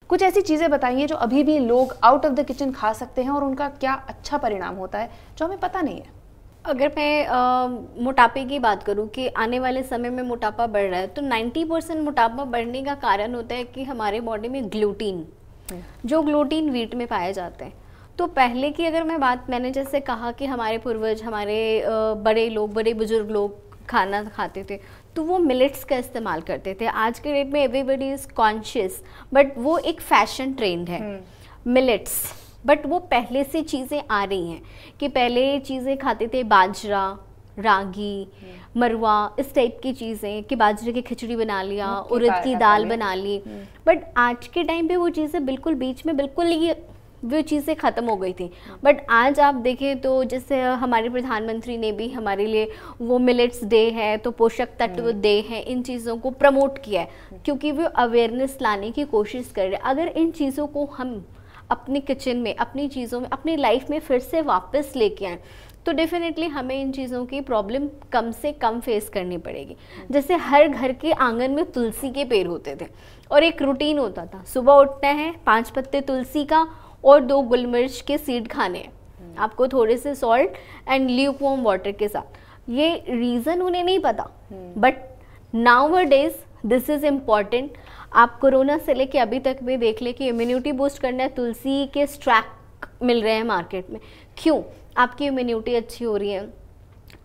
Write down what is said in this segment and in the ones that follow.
कुछ ऐसी चीज़ें बताइए जो अभी भी लोग आउट ऑफ द किचन खा सकते हैं और उनका क्या अच्छा परिणाम होता है जो हमें पता नहीं है। अगर मैं मोटापे की बात करूं कि आने वाले समय में मोटापा बढ़ रहा है, तो 90% मोटापा बढ़ने का कारण होता है कि हमारे बॉडी में ग्लूटीन, जो ग्लूटीन व्हीट में पाए जाते हैं। तो पहले की अगर मैं बात, मैंने जैसे कहा कि हमारे पूर्वज, हमारे बड़े लोग, बड़े बुजुर्ग लोग खाना खाते थे तो वो मिलेट्स का इस्तेमाल करते थे। आज के डेट में एवरीबडी इज़ कॉन्शियस, बट वो एक फैशन ट्रेंड है मिलेट्स। बट वो पहले से चीज़ें आ रही हैं कि पहले चीज़ें खाते थे बाजरा, रागी, मरवा, इस टाइप की चीज़ें, कि बाजरे की खिचड़ी बना लिया, उड़द की दाल बना ली। बट आज के टाइम पे वो चीज़ें बिल्कुल बीच में बिल्कुल ही वो चीज़ें ख़त्म हो गई थी। बट आज आप देखें तो जैसे हमारे प्रधानमंत्री ने भी हमारे लिए वो मिलेट्स डे है, तो पोषक तत्व डे है, इन चीज़ों को प्रमोट किया है क्योंकि वो अवेयरनेस लाने की कोशिश कर रहे हैं। अगर इन चीज़ों को हम अपनी किचन में, अपनी चीज़ों में, अपनी लाइफ में फिर से वापस लेके आएँ तो डेफिनेटली हमें इन चीज़ों की प्रॉब्लम कम से कम फेस करनी पड़ेगी। जैसे हर घर के आंगन में तुलसी के पेड़ होते थे और एक रूटीन होता था, सुबह उठना है, 5 पत्ते तुलसी का और 2 गुलमिर्च के सीड खाने हैं आपको, थोड़े से सॉल्ट एंड ल्यूकवार्म वाटर के साथ। ये रीज़न उन्हें नहीं पता, but nowadays this is important. आप कोरोना से लेके अभी तक भी देख ले कि इम्यूनिटी बूस्ट करना है, तुलसी के स्ट्रैक मिल रहे हैं मार्केट में। क्यों? आपकी इम्यूनिटी अच्छी हो रही है,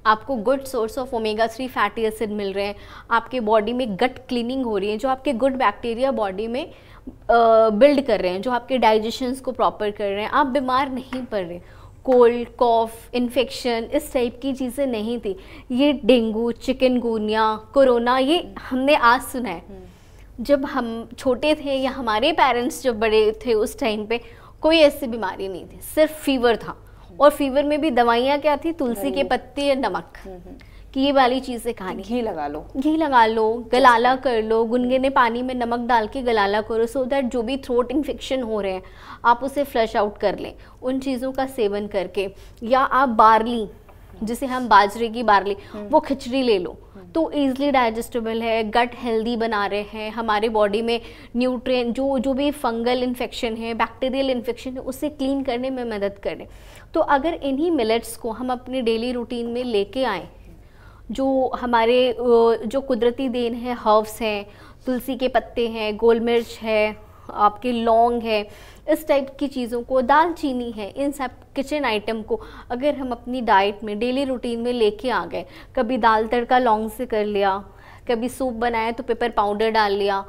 आपको good source of omega 3 fatty acid मिल रहे हैं, आपके बॉडी में गट क्लीनिंग हो रही है, जो आपके गुड बैक्टीरिया बॉडी में बिल्ड कर रहे हैं, जो आपके डाइजेशंस को प्रॉपर कर रहे हैं, आप बीमार नहीं पड़ रहे। कोल्ड, कॉफ, इन्फेक्शन, इस टाइप की चीज़ें नहीं थी। ये डेंगू, चिकनगुनिया, कोरोना, ये हमने आज सुना है। जब हम छोटे थे या हमारे पेरेंट्स जब बड़े थे उस टाइम पे कोई ऐसी बीमारी नहीं थी, सिर्फ फीवर था। और फीवर में भी दवाइयाँ क्या थी? तुलसी के पत्ते या नमक, कि ये वाली चीज़ें खानी। घी लगा लो, घी लगा लो, गलाला कर लो, गुनगुने पानी में नमक डाल के गलाला करो, सो दैट जो भी थ्रोट इन्फेक्शन हो रहे हैं आप उसे फ्लश आउट कर लें उन चीज़ों का सेवन करके। या आप बार्ली, जिसे हम बाजरे की बार्ली, वो खिचड़ी ले लो तो ईजिली डाइजेस्टेबल है, गट हेल्दी बना रहे हैं, हमारे बॉडी में न्यूट्रिएंट, जो भी फंगल इन्फेक्शन है, बैक्टीरियल इन्फेक्शन है, उसे क्लीन करने में मदद करें। तो अगर इन्हीं मिलेट्स को हम अपने डेली रूटीन में लेके आएँ, जो हमारे जो कुदरती देन है, हर्ब्स हैं, तुलसी के पत्ते हैं, गोल मिर्च है, आपके लौंग है, इस टाइप की चीज़ों को, दालचीनी है, इन सब किचन आइटम को अगर हम अपनी डाइट में, डेली रूटीन में लेके आ गए, कभी दाल तड़का लौंग से कर लिया, कभी सूप बनाया तो पेपर पाउडर डाल लिया,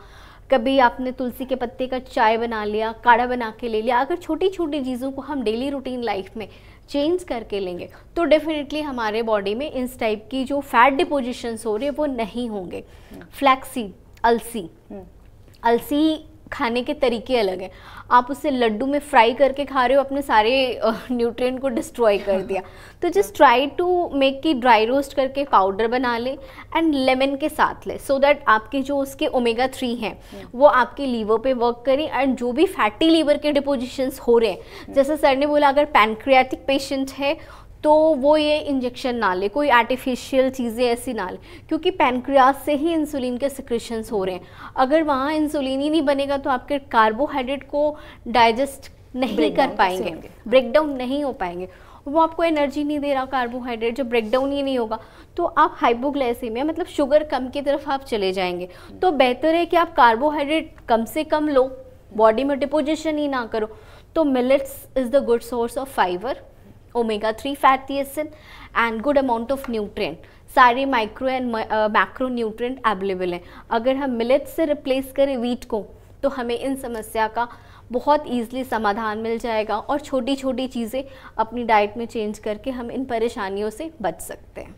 कभी आपने तुलसी के पत्ते का चाय बना लिया, काढ़ा बना के ले लिया, अगर छोटी छोटी चीज़ों को हम डेली रूटीन लाइफ में चेंज करके लेंगे तो डेफिनेटली हमारे बॉडी में इस टाइप की जो फैट डिपोजिशंस हो रही है वो नहीं होंगे। फ्लैक्सीड, अलसी, अलसी खाने के तरीके अलग हैं। आप उसे लड्डू में फ्राई करके खा रहे हो, अपने सारे न्यूट्रिएंट को डिस्ट्रॉय कर दिया। तो जस्ट ट्राई टू मेक की ड्राई रोस्ट करके पाउडर बना ले एंड लेमन के साथ ले, सो दैट आपके जो उसके ओमेगा 3 हैं वो आपके लीवर पे वर्क करें। एंड जो भी फैटी लीवर के डिपोजिशंस हो रहे हैं, जैसे सर ने बोला अगर पैनक्रियाटिक पेशेंट है तो वो ये इंजेक्शन ना ले, कोई आर्टिफिशियल चीज़ें ऐसी ना ले, क्योंकि पैनक्रियास से ही इंसुलिन के सिक्रेशंस हो रहे हैं। अगर वहाँ इंसुलिन ही नहीं बनेगा तो आपके कार्बोहाइड्रेट को डाइजेस्ट नहीं कर पाएंगे, ब्रेकडाउन नहीं हो पाएंगे, वो आपको एनर्जी नहीं दे रहा कार्बोहाइड्रेट। जब ब्रेकडाउन ही नहीं होगा तो आप हाइपोग्लाइसेमिया, मतलब शुगर कम की तरफ आप चले जाएंगे। तो बेहतर है कि आप कार्बोहाइड्रेट कम से कम लो, बॉडी में डिपोजिशन ही ना करो। तो millets is the good source of fibre, omega 3 fatty acid and good amount of nutrient, सारे micro and macro nutrient available हैं। अगर हम मिलेट से रिप्लेस करें व्हीट को तो हमें इन समस्या का बहुत ईजिली समाधान मिल जाएगा और छोटी छोटी चीज़ें अपनी डाइट में चेंज करके हम इन परेशानियों से बच सकते हैं।